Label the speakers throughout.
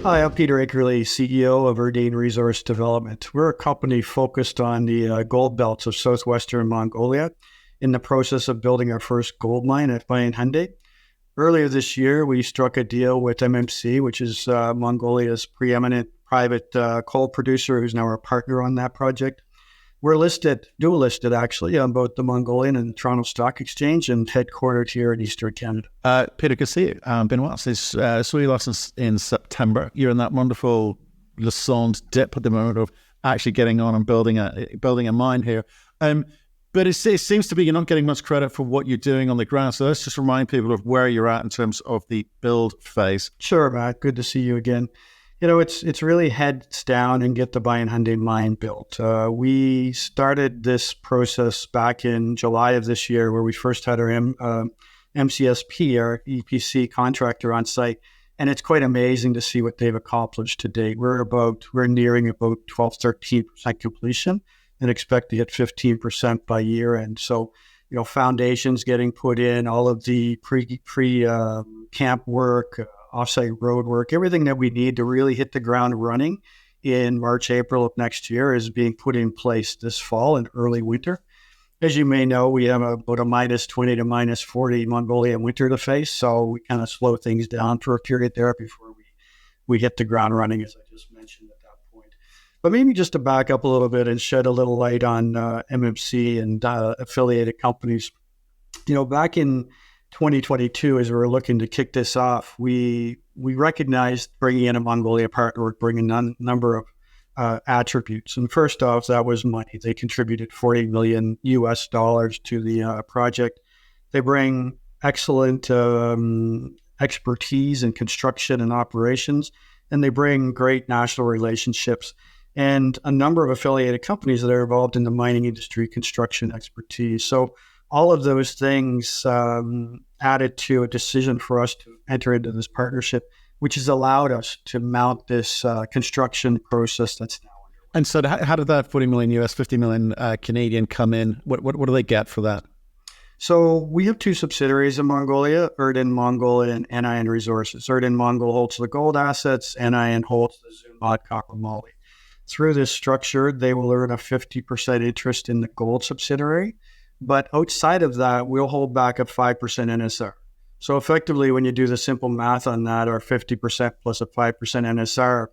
Speaker 1: Hi, I'm Peter Akerley, CEO of Erdene Resource Development. We're a company focused on the gold belts of southwestern Mongolia in the process of building our first gold mine at Bayan Khundii. Earlier this year, we struck a deal with MMC, which is Mongolia's preeminent private coal producer, who's now our partner on that project. We're dual listed actually, on both the Mongolian and the Toronto Stock Exchange and headquartered here in Eastern Canada.
Speaker 2: Peter, good to see you. Been a while since saw you last in September. You're in that wonderful Lassonde dip at the moment of actually getting on and building a mine here. But it seems to be you're not getting much credit for what you're doing on the ground. So let's just remind people of where you're at in terms of the build phase.
Speaker 1: Sure, Matt. Good to see you again. You know, it's really heads down and get the Bayan Khundii mine built. We started this process back in July of this year, where we first had our MCSP, our EPC contractor, on site, and it's quite amazing to see what they've accomplished to date. We're nearing about 12-13% completion, and expect to hit 15% by year end. So, you know, foundations getting put in, all of the pre camp work, offsite road work, everything that we need to really hit the ground running in March, April of next year is being put in place this fall and early winter. As you may know, we have about a minus 20 to minus 40 Mongolian winter to face, so we kind of slow things down for a period there before we hit the ground running, as I just mentioned at that point. But maybe just to back up a little bit and shed a little light on MMC and affiliated companies. You know, back in 2022, as we were looking to kick this off, we recognized bringing in a Mongolia partner would bring a number of attributes. And first off, that was money. They contributed $40 million to the project. They bring excellent expertise in construction and operations, and they bring great national relationships and a number of affiliated companies that are involved in the mining industry, construction expertise. So all of those things added to a decision for us to enter into this partnership, which has allowed us to mount this construction process that's now underway.
Speaker 2: And so how did that $40 million US, 50 million Canadian come in? What do they get for that?
Speaker 1: So we have two subsidiaries in Mongolia, Erdene Mongol and Erdene Resources. Erdene Mongol holds the gold assets, Erdene holds the Zumot copper moly. Through this structure, they will earn a 50% interest in the gold subsidiary. But outside of that, we'll hold back a 5% NSR. So effectively, when you do the simple math on that, our 50% plus a 5% NSR,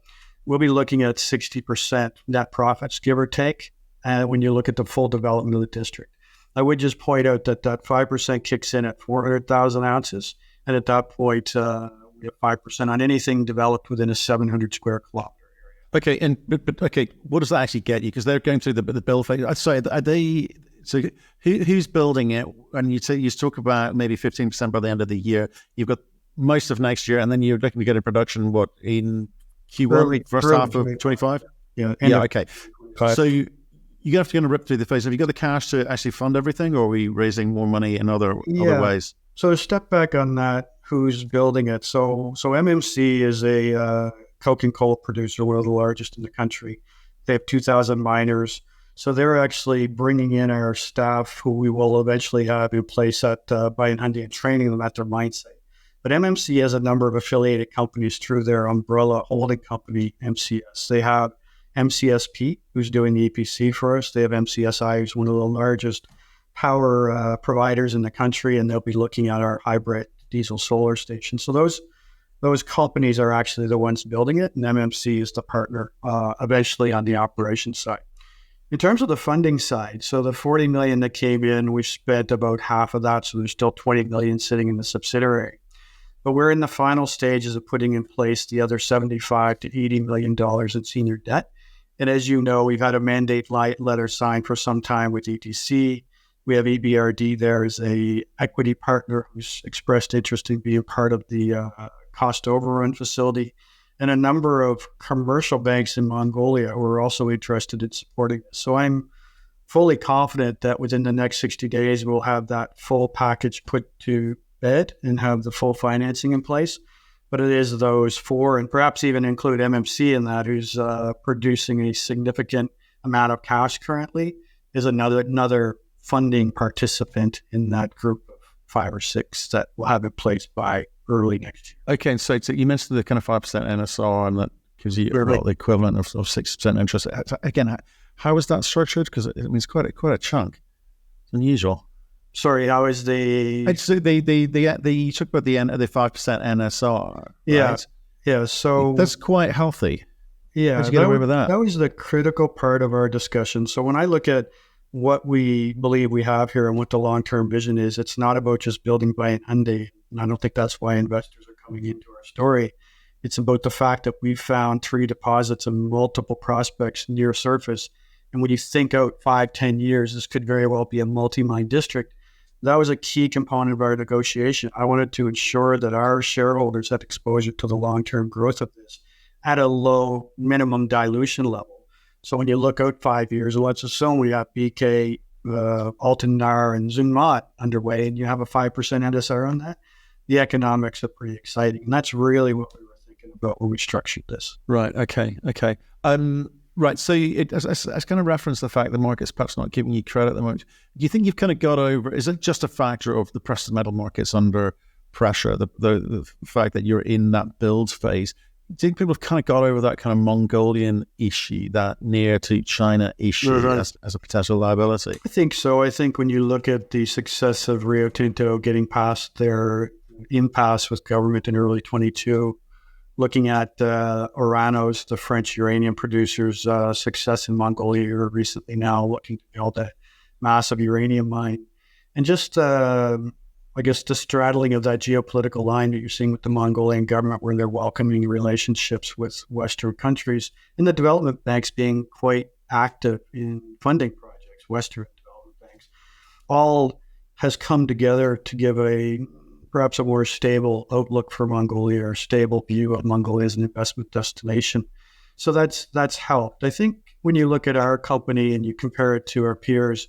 Speaker 1: we'll be looking at 60% net profits, give or take, when you look at the full development of the district. I would just point out that 5% kicks in at 400,000 ounces. And at that point, we have 5% on anything developed within a 700 square kilometer area.
Speaker 2: Okay, but what does that actually get you? Because they're going through the build phase. I'd say, are they... So who's building it? And you talk about maybe 15% by the end of the year. You've got most of next year, and then you're looking to get in production, what, in Q1, first half of 25?
Speaker 1: Yeah,
Speaker 2: okay. So you're going to have to rip through the phase. Have you got the cash to actually fund everything, or are we raising more money in other ways?
Speaker 1: So to step back on that, who's building it? So MMC is a coke and coal producer, one of the largest in the country. They have 2,000 miners. So they're actually bringing in our staff, who we will eventually have in place at Bayan Khundii and training them at their mine site. But MMC has a number of affiliated companies through their umbrella holding company, MCS. They have MCSP, who's doing the EPC for us. They have MCSI, who's one of the largest power providers in the country, and they'll be looking at our hybrid diesel solar station. So those companies are actually the ones building it, and MMC is the partner eventually on the operations side. In terms of the funding side, so the $40 million that came in, we've spent about half of that, so there's still $20 million sitting in the subsidiary. But we're in the final stages of putting in place the other $75 to $80 million in senior debt. And as you know, we've had a mandate letter signed for some time with ETC. We have EBRD there as a equity partner who's expressed interest in being part of the cost overrun facility. And a number of commercial banks in Mongolia who are also interested in supporting this. So I'm fully confident that within the next 60 days, we'll have that full package put to bed and have the full financing in place. But it is those four, and perhaps even include MMC in that, who's producing a significant amount of cash currently, is another funding participant in that group of 5 or 6 that will have in place by early next year.
Speaker 2: Okay, so you mentioned the kind of 5% NSR, and that gives you the equivalent of 6% interest. Again, how is that structured? Because it's quite a chunk. It's unusual.
Speaker 1: Sorry, how is the?
Speaker 2: So you talk about the 5% NSR.
Speaker 1: Yeah,
Speaker 2: right?
Speaker 1: yeah. So
Speaker 2: that's quite healthy.
Speaker 1: Yeah,
Speaker 2: how'd you get away with that?
Speaker 1: That was the critical part of our discussion. So when I look at what we believe we have here and what the long-term vision is, it's not about just building Bayan Khundii. And I don't think that's why investors are coming into our story. It's about the fact that we've found 3 deposits and multiple prospects near surface. And when you think out 5-10 years, this could very well be a multi-mine district. That was a key component of our negotiation. I wanted to ensure that our shareholders had exposure to the long-term growth of this at a low minimum dilution level. So when you look out 5 years, let's assume we have BK, Altenar, and Zunmat underway, and you have a 5% NSR on that, the economics are pretty exciting. And that's really what we were thinking about when we structured this.
Speaker 2: Right, okay. Right, so as kind of reference the fact the market's perhaps not giving you credit at the moment, do you think you've kind of got over, is it just a factor of the precious metal markets under pressure, the fact that you're in that build phase? Do you think people have kind of got over that kind of Mongolian issue, that near to China issue as a potential liability?
Speaker 1: I think so. I think when you look at the success of Rio Tinto getting past their impasse with government in early 22, looking at Oranos, the French uranium producers' success in Mongolia recently now looking to build a massive uranium mine. And just, I guess, the straddling of that geopolitical line that you're seeing with the Mongolian government, where they're welcoming relationships with Western countries, and the development banks being quite active in funding projects, Western development banks, all has come together to give perhaps a more stable outlook for Mongolia, or stable view of Mongolia as an investment destination. So that's helped. I think when you look at our company and you compare it to our peers,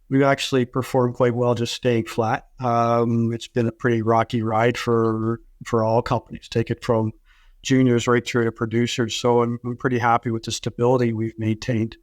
Speaker 1: we've actually performed quite well just staying flat. It's been a pretty rocky ride for all companies. Take it from juniors right through to producers. So I'm pretty happy with the stability we've maintained.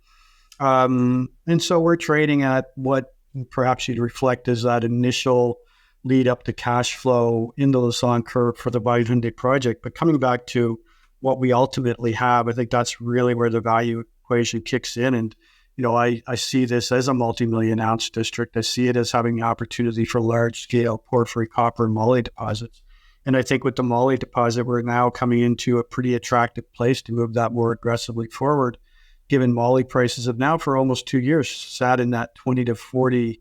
Speaker 1: And so we're trading at what perhaps you'd reflect as that initial lead up to cash flow in the Lassonde curve for the Bayan Khundii project. But coming back to what we ultimately have, I think that's really where the value equation kicks in. And I see this as a multi-million ounce district. I see it as having the opportunity for large-scale porphyry, copper, and moly deposits. And I think with the moly deposit, we're now coming into a pretty attractive place to move that more aggressively forward, given moly prices have now for almost 2 years sat in that $20 to $40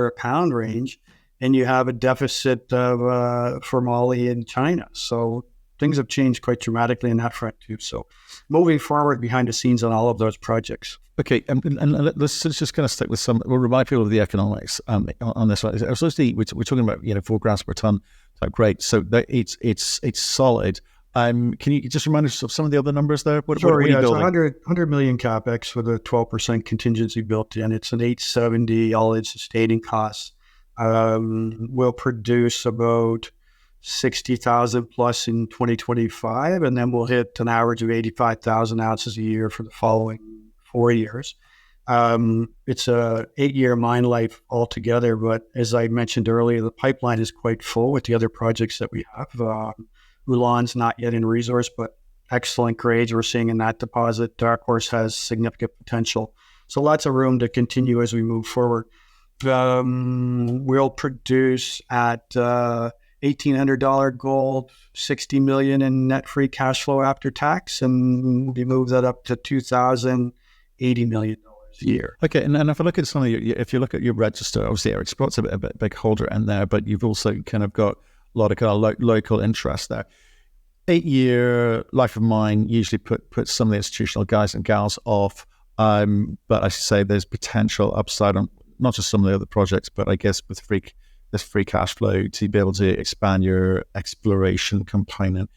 Speaker 1: a pound range, and you have a deficit for moly in China. So things have changed quite dramatically in that front too. So moving forward behind the scenes on all of those projects.
Speaker 2: Okay, and let's just kind of stick with we'll remind people of the economics on this one. Obviously, we're talking about 4 grams per ton type grade, so it's solid. Can you just remind us of some of the other numbers there? What are you building?
Speaker 1: It's 100 million capex with a 12% contingency built in. It's an 870 all-in sustaining costs. We'll produce about 60,000 plus in 2025, and then we'll hit an average of 85,000 ounces a year for the following 4 years. It's a 8-year mine life altogether, but as I mentioned earlier, the pipeline is quite full with the other projects that we have. Ulan's not yet in resource, but excellent grades we're seeing in that deposit. Dark Horse has significant potential. So lots of room to continue as we move forward. We'll produce at $1,800 gold, $60 million in net free cash flow after tax, and we move that up to $2,080 million a year.
Speaker 2: Okay, and if I look at some of if you look at your register, obviously Eric Sprott's a big holder in there, but you've also kind of got a lot of kind of local interest there. 8-year life of mine usually puts some of the institutional guys and gals off, but I should say there's potential upside on not just some of the other projects, but I guess with this free cash flow to be able to expand your exploration component.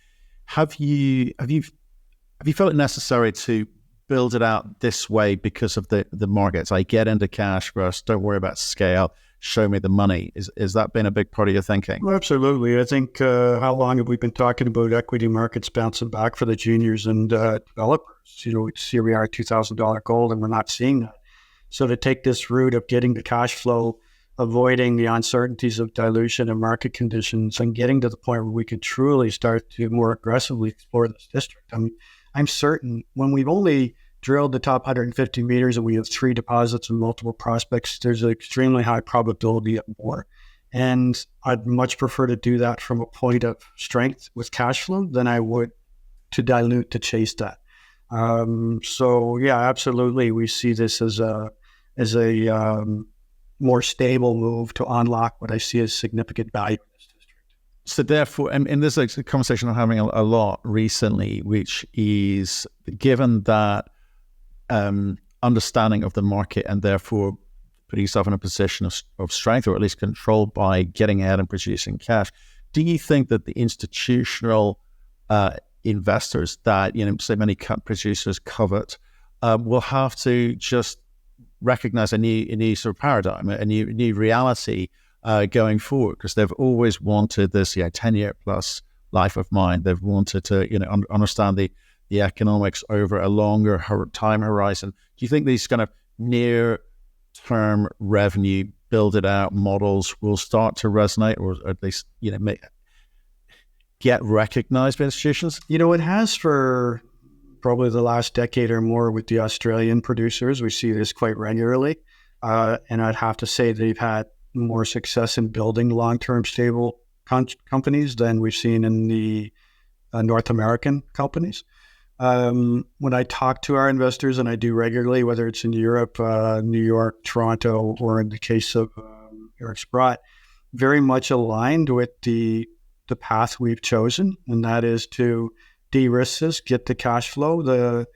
Speaker 2: Have you felt it necessary to build it out this way because of the markets? I get into cash first, don't worry about scale, show me the money. Is that been a big part of your thinking?
Speaker 1: Well, absolutely. I think how long have we been talking about equity markets bouncing back for the juniors and developers? Here we are at $2,000 gold and we're not seeing that. So to take this route of getting the cash flow avoiding the uncertainties of dilution and market conditions and getting to the point where we could truly start to more aggressively explore this district. I mean, I'm certain when we've only drilled the top 150 meters and we have 3 deposits and multiple prospects, there's an extremely high probability of more. And I'd much prefer to do that from a point of strength with cash flow than I would to dilute to chase that. So yeah, absolutely. We see this as a more stable move to unlock what I see as significant value in this district.
Speaker 2: So therefore, and this is a conversation I'm having a lot recently, which is given that understanding of the market and therefore putting yourself in a position of strength, or at least control by getting out and producing cash, do you think that the institutional investors that, say many producers covet, will have to just recognize a new sort of paradigm, a new reality going forward, because they've always wanted this 10-year plus life of mine. They've wanted to understand the economics over a longer time horizon. Do you think these kind of near term revenue build it out models will start to resonate, or at least get recognized by institutions?
Speaker 1: It has for probably the last decade or more with the Australian producers. We see this quite regularly. And I'd have to say they've had more success in building long-term stable companies than we've seen in the North American companies. When I talk to our investors, and I do regularly, whether it's in Europe, New York, Toronto, or in the case of Eric Sprott, very much aligned with the path we've chosen, and that is to de-risk this, get the cash flow. The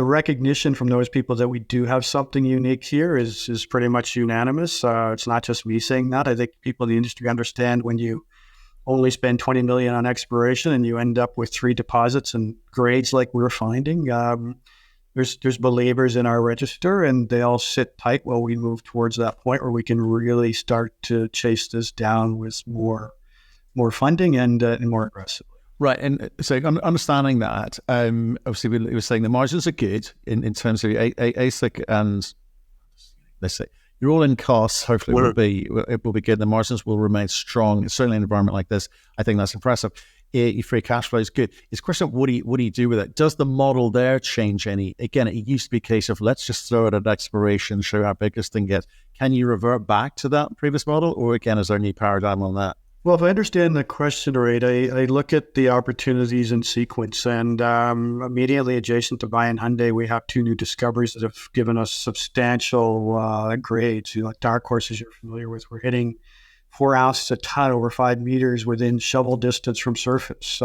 Speaker 1: recognition from those people that we do have something unique here is pretty much unanimous. It's not just me saying that. I think people in the industry understand when you only spend $20 million on exploration and you end up with 3 deposits and grades like we're finding. There's believers in our register, and they all sit tight while we move towards that point where we can really start to chase this down with more funding and more aggressively.
Speaker 2: Right, and so understanding that, obviously we were saying the margins are good in terms of AISC, and let's say your all-in costs hopefully will be good. The margins will remain strong. Certainly in an environment like this, I think that's impressive. Your free cash flow is good. It's a question of what do you do with it? Does the model there change any? Again, it used to be a case of let's just throw it at exploration, show how big this thing gets. Can you revert back to that previous model, or again, is there a new paradigm on that?
Speaker 1: Well, if I understand the question right, I look at the opportunities in sequence, and immediately adjacent to Bayan Khundii, we have 2 new discoveries that have given us substantial grades. Dark Horse, as you're familiar with, we're hitting 4 ounces a ton over 5 meters within shovel distance from surface.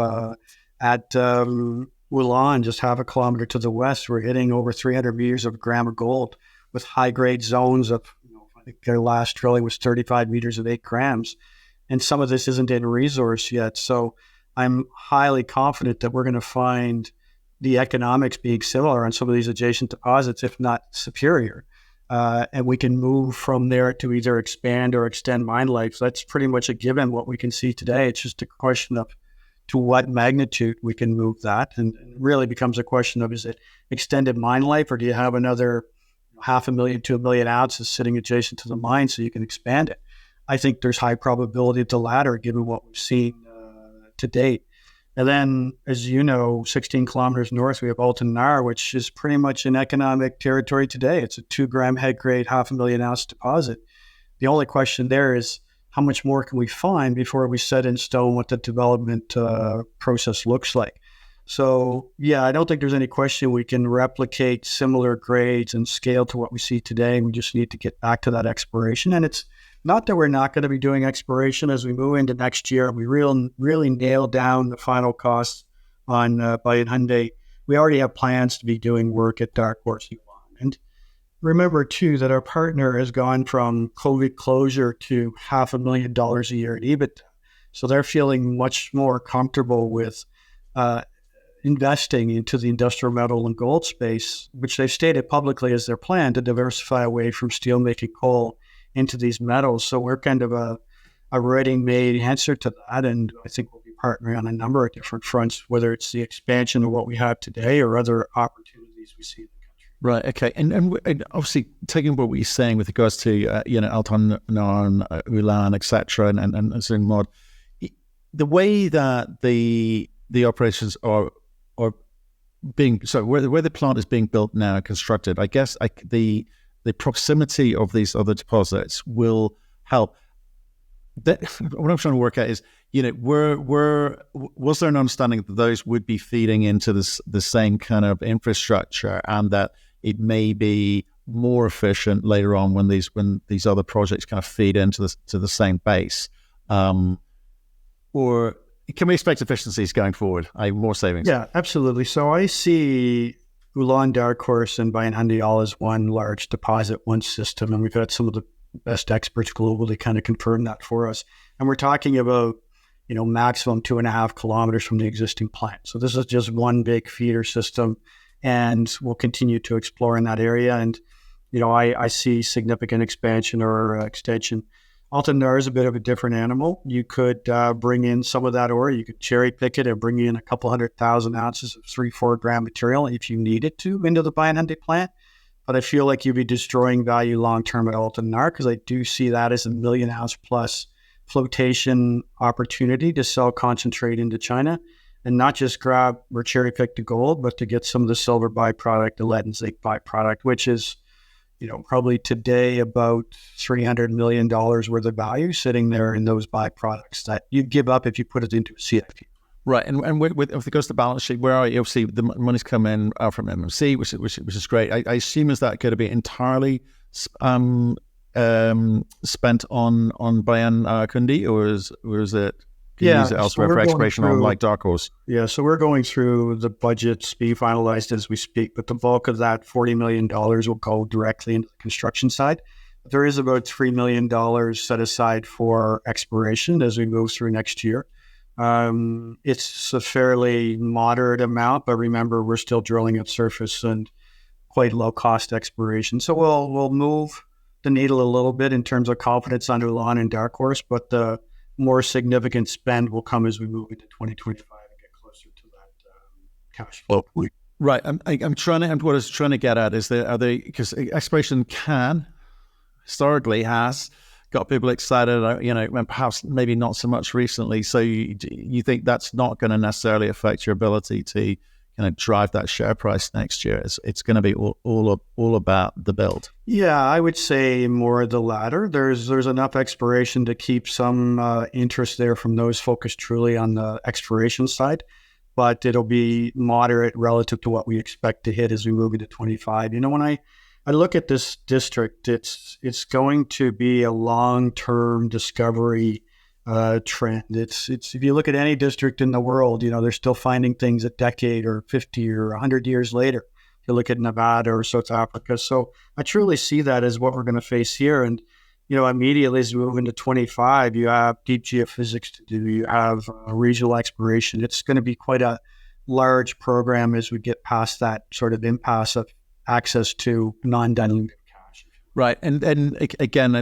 Speaker 1: At Wulan, just half a kilometer to the west, we're hitting over 300 meters of a gram of gold with high-grade zones of, I think their last drilling was 35 meters of 8 grams. And some of this isn't in resource yet. So I'm highly confident that we're going to find the economics being similar on some of these adjacent deposits, if not superior. And we can move from there to either expand or extend mine life. So that's pretty much a given what we can see today. It's just a question of to what magnitude we can move that. And it really becomes a question of, is it extended mine life, or do you have another 500,000 to 1 million ounces sitting adjacent to the mine so you can expand it? I think there's high probability of the latter, given what we've seen to date. And then, as you know, 16 kilometers north, we have Altan Nar, which is pretty much in economic territory today. It's a 2-gram head grade, 500,000 ounce deposit. The only question there is how much more can we find before we set in stone what the development process looks like. So, yeah, I don't think there's any question we can replicate similar grades and scale to what we see today. We just need to get back to that exploration. And it's not that we're not going to be doing exploration as we move into next year. We really nail down the final costs on Bayan Khundii. We already have plans to be doing work at Dark Horse. And remember, too, that our partner has gone from COVID closure to $500,000 a year in EBITDA. So they're feeling much more comfortable with investing into the industrial metal and gold space, which they've stated publicly as their plan to diversify away from steelmaking coal into these metals. So we're kind of a ready-made answer to that. And I think we'll be partnering on a number of different fronts, whether it's the expansion of what we have today or other opportunities we see in the country.
Speaker 2: Right. Okay. And obviously taking what you're saying with regards to Altan Narn, Ulan, etc., and Zingmod, the way that the operations are being, so where the plant is being built now and constructed, I guess the proximity of these other deposits will help. That what I'm trying to work out is, was there an understanding that those would be feeding into the same kind of infrastructure, and that it may be more efficient later on when these other projects kind of feed into the same base, or can we expect efficiencies going forward? More savings?
Speaker 1: Yeah, absolutely. So I see Ulan, Dark Horse, and Bayan Khundii all as one large deposit, one system, and we've had some of the best experts globally kind of confirm that for us. And we're talking about, maximum 2.5 kilometers from the existing plant. So this is just one big feeder system, and we'll continue to explore in that area. And, I see significant expansion or extension. Altan Nar is a bit of a different animal. You could bring in some of that ore. You could cherry pick it and bring in a couple 100,000 ounces of 3-4 gram material if you needed to into the Bayan Khundii plant. But I feel like you'd be destroying value long-term at Altan Nar, because I do see that as a 1 million ounce plus flotation opportunity to sell concentrate into China, and not just grab or cherry pick the gold, but to get some of the silver byproduct, the lead and zinc byproduct, which is, probably today about $300 million worth of value sitting there in those byproducts that you'd give up if you put it into a CFP.
Speaker 2: Right, and with if it goes to the balance sheet, where are you? Obviously, the money's come in from MMC, which is great. I assume, is that going to be entirely spent on Bayan Khundii, or is it? Can you use it elsewhere for exploration on like Dark Horse?
Speaker 1: Yeah, so we're going through the budgets being finalized as we speak, but the bulk of that $40 million will go directly into the construction side. But there is about $3 million set aside for exploration as we move through next year. It's a fairly moderate amount, but remember, we're still drilling at surface and quite low cost exploration. So we'll move the needle a little bit in terms of confidence under Ulan and Dark Horse, but the more significant spend will come as we move into 2025 and get closer to that cash flow.
Speaker 2: Right. I'm trying to, and what I was trying to get at is because exploration historically has got people excited, and perhaps maybe not so much recently. So you think that's not going to necessarily affect your ability to drive that share price next year? It's going to be all about the build.
Speaker 1: Yeah, I would say more the latter. There's enough exploration to keep some interest there from those focused truly on the exploration side, but it'll be moderate relative to what we expect to hit as we move into 25. When I look at this district, it's going to be a long-term discovery trend. It's if you look at any district in the world, they're still finding things a decade or 50 or 100 years later. If you look at Nevada or South Africa. So I truly see that as what we're going to face here. And, immediately as we move into 25, you have deep geophysics to do, you have regional exploration. It's going to be quite a large program as we get past that sort of impasse of access to non-dilutive cash.
Speaker 2: Right. And again,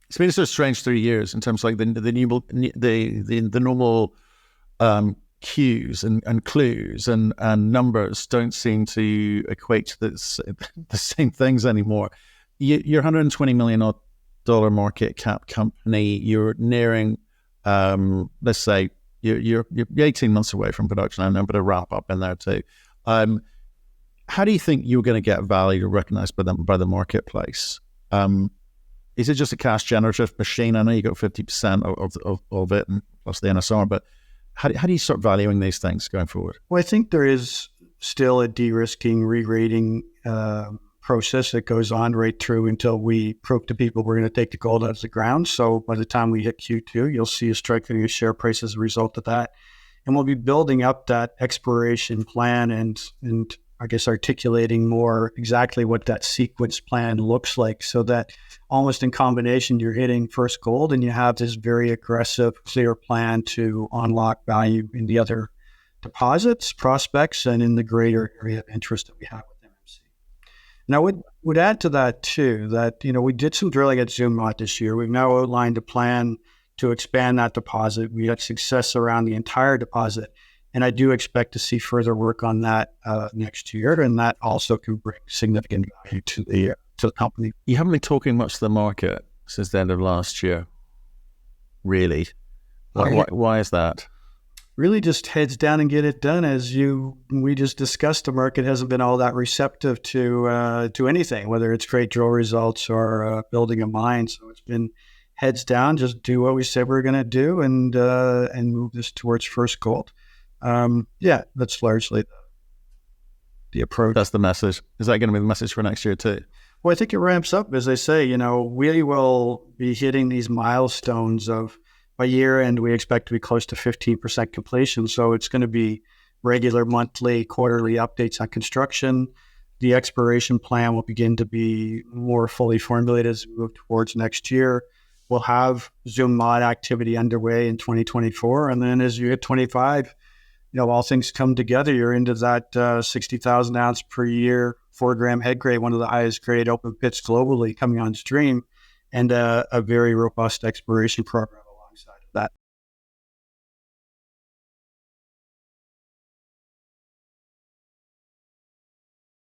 Speaker 2: it's been a sort of strange 3 years in terms of like the normal cues and clues and numbers don't seem to equate to the same things anymore. You're $120 million market cap company. You're nearing, let's say, you're 18 months away from production. I know, but a wrap up in there too. How do you think you're going to get value recognized by the marketplace? Is it just a cash generative machine? I know you got 50% of it, and plus the NSR, but how do you start valuing these things going forward?
Speaker 1: Well, I think there is still a de-risking, re-rating process that goes on right through until we prove to people we're going to take the gold out of the ground. So by the time we hit Q2, you'll see a strengthening of share price as a result of that. And we'll be building up that exploration plan and I guess articulating more exactly what that sequence plan looks like, so that almost in combination, you're hitting first gold and you have this very aggressive, clear plan to unlock value in the other deposits, prospects, and in the greater area of interest that we have with MMC. And I would add to that too, that, we did some drilling at Zumot this year. We've now outlined a plan to expand that deposit. We had success around the entire deposit. And I do expect to see further work on that next year, and that also can bring significant value to the company.
Speaker 2: You haven't been talking much to the market since the end of last year, really. Why is that?
Speaker 1: Really just heads down and get it done. We just discussed, the market hasn't been all that receptive to anything, whether it's great drill results or building a mine. So it's been heads down, just do what we said we were going to do, and move this towards first gold. That's largely the approach.
Speaker 2: That's the message. Is that going to be the message for next year too?
Speaker 1: Well, I think it ramps up, as I say. We will be hitting these milestones of, by year end, we expect to be close to 15% completion. So it's going to be regular monthly, quarterly updates on construction. The exploration plan will begin to be more fully formulated as we move towards next year. We'll have Zoom mod activity underway in 2024. And then as you hit 25, all things come together. You're into that 60,000 ounce per year, 4 gram head grade, one of the highest grade open pits globally coming on stream, and a very robust exploration program.